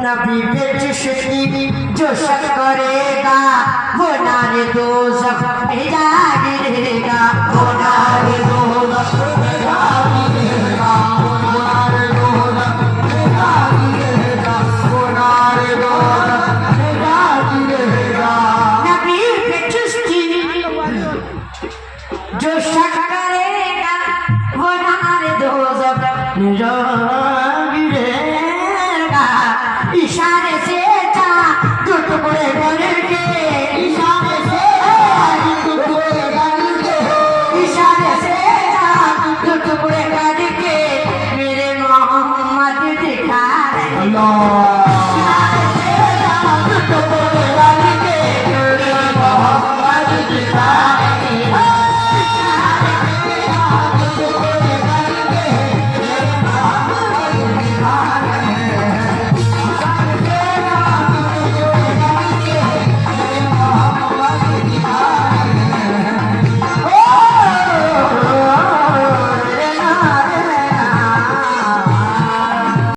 नबी पे जिसकी जो शक करेगा वो नारे दोज़ख में जा गिरेगा, वो नारे दोज़ख में जा गिरेगा, वो नारे दोज़ख में जा गिरेगा, वो नारे दोज़ख में जा गिरेगा। नबी पे जिसकी जो शक करेगा वो नारे दोज़ख में जा